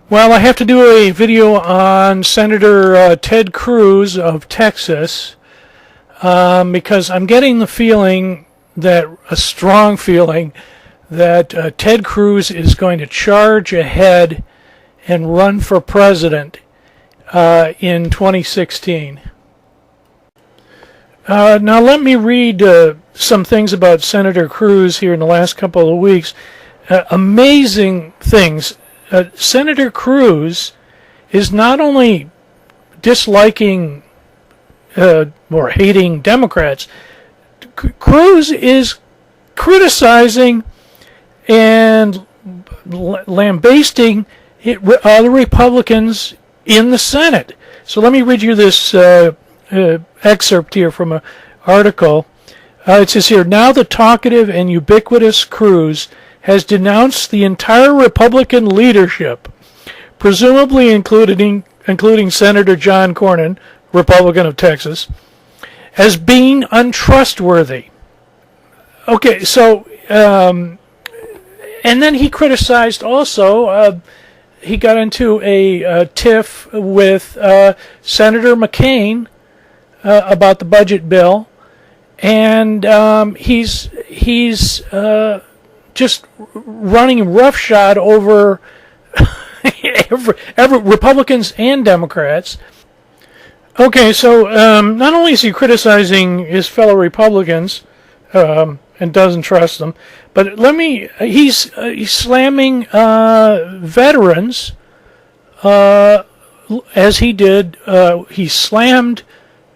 Well, I have to do a video on Senator Ted Cruz of Texas because I'm getting the feeling that, a strong feeling, that Ted Cruz is going to charge ahead and run for president in 2016. Now let me read some things about Senator Cruz here in the last couple of weeks. Amazing things. Senator Cruz is not only disliking or hating Democrats, Cruz is criticizing and lambasting other Republicans in the Senate. So let me read you this excerpt here from an article. It says here, now the talkative and ubiquitous Cruz has denounced the entire Republican leadership, presumably including Senator John Cornyn, Republican of Texas, as being untrustworthy. Okay, so, and then he criticized also, he got into a tiff with Senator McCain about the budget bill, and he's just running roughshod over every Republicans and Democrats. Okay, so not only is he criticizing his fellow Republicans and doesn't trust them, but he's slamming veterans as he did. He slammed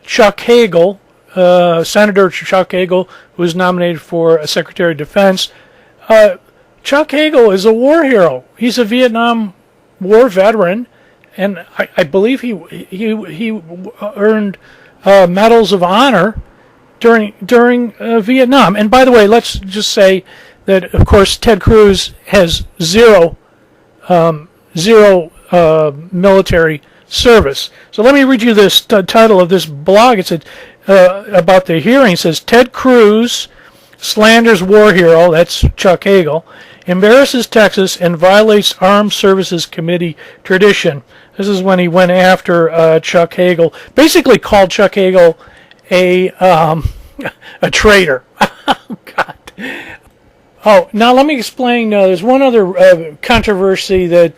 Chuck Hagel, Senator Chuck Hagel, who was nominated for Secretary of Defense. Chuck Hagel is a war hero. He's a Vietnam War veteran, and I believe he earned medals of honor during Vietnam. And by the way, let's just say that, of course, Ted Cruz has zero military service. So let me read you this title of this blog. It said about the hearing. It says, Ted Cruz slanders war hero, that's Chuck Hagel, embarrasses Texas and violates Armed Services Committee tradition. This is when he went after Chuck Hagel, basically called Chuck Hagel a traitor. Oh, God. Oh, now let me explain. There's one other controversy that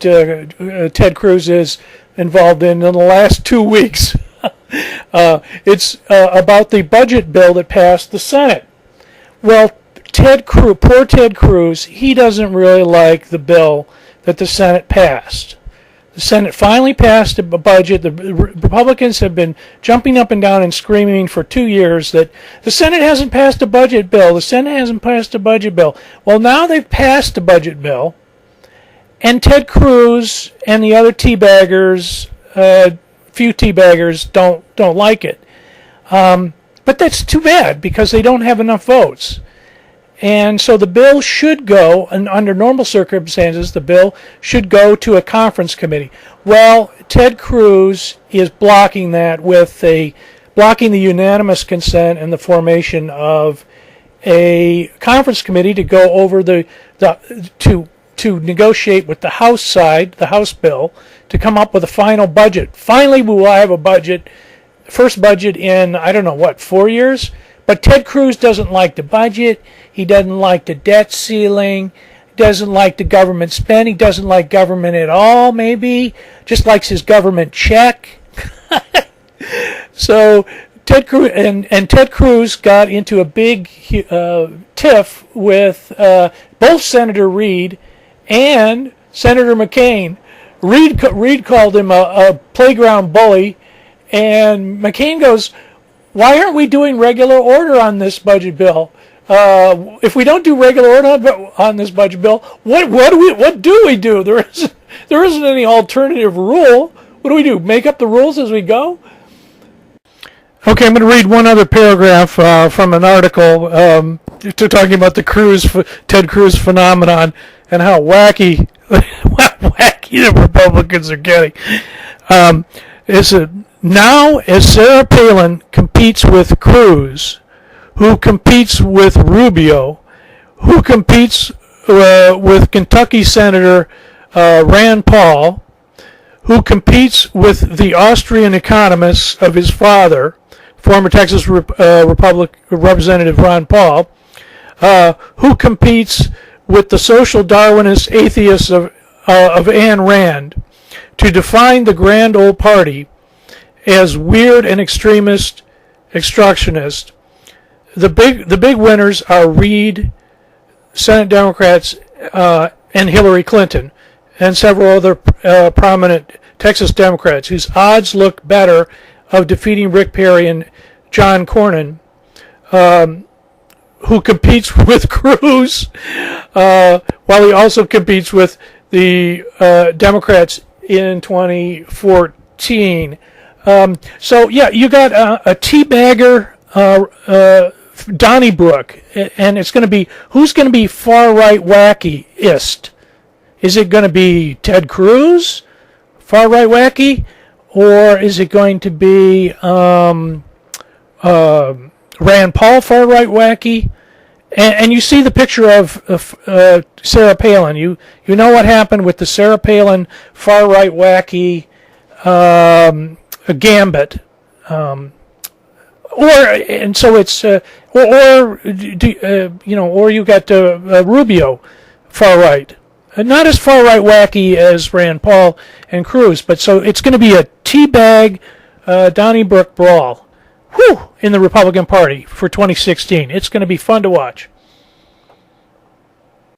Ted Cruz is involved in the last 2 weeks. It's about the budget bill that passed the Senate. Well, poor Ted Cruz, he doesn't really like the bill that the Senate passed. The Senate finally passed a budget. The Republicans have been jumping up and down and screaming for 2 years that the Senate hasn't passed a budget bill. The Senate hasn't passed a budget bill. Well, now they've passed a budget bill, and Ted Cruz and the other teabaggers, few teabaggers, don't like it. But that's too bad because they don't have enough votes. And so the bill should go, and under normal circumstances, the bill should go to a conference committee. Well, Ted Cruz is blocking that with blocking the unanimous consent and the formation of a conference committee to go over to negotiate with the House side, the House bill, to come up with a final budget. Finally, we will have a budget. First budget in, 4 years? But Ted Cruz doesn't like the budget. He doesn't like the debt ceiling. He doesn't like the government spending. He doesn't like government at all, maybe. Just likes his government check. So Ted Cruz and Ted Cruz got into a big tiff with both Senator Reid and Senator McCain. Reid called him a playground bully. And McCain goes, why aren't we doing regular order on this budget bill? If we don't do regular order on this budget bill, what do we do? There isn't any alternative rule. What do we do? Make up the rules as we go? Okay, I'm going to read one other paragraph from an article talking about the Ted Cruz phenomenon and how wacky the Republicans are getting. Now, as Sarah Palin competes with Cruz, who competes with Rubio, who competes with Kentucky Senator Rand Paul, who competes with the Austrian economists of his father, former Texas Republic Representative Ron Paul, who competes with the social Darwinist atheists of Ayn Rand, to define the Grand Old Party as weird and extremist, extractionist. The big winners are Reid, Senate Democrats, and Hillary Clinton, and several other prominent Texas Democrats whose odds look better of defeating Rick Perry and John Cornyn, who competes with Cruz, while he also competes with the Democrats in 2014. So yeah, you got a teabagger, Donnybrook, and it's going to be, who's going to be far right wackyist? Is it going to be Ted Cruz, far right wacky, or is it going to be Rand Paul, far right wacky? And you see the picture of Sarah Palin. You know what happened with the Sarah Palin far right wacky gambit. And so it's or you got Rubio far right, not as far right wacky as Rand Paul and Cruz, but so it's going to be a teabag Donnybrook brawl, in the Republican Party for 2016. It's going to be fun to watch.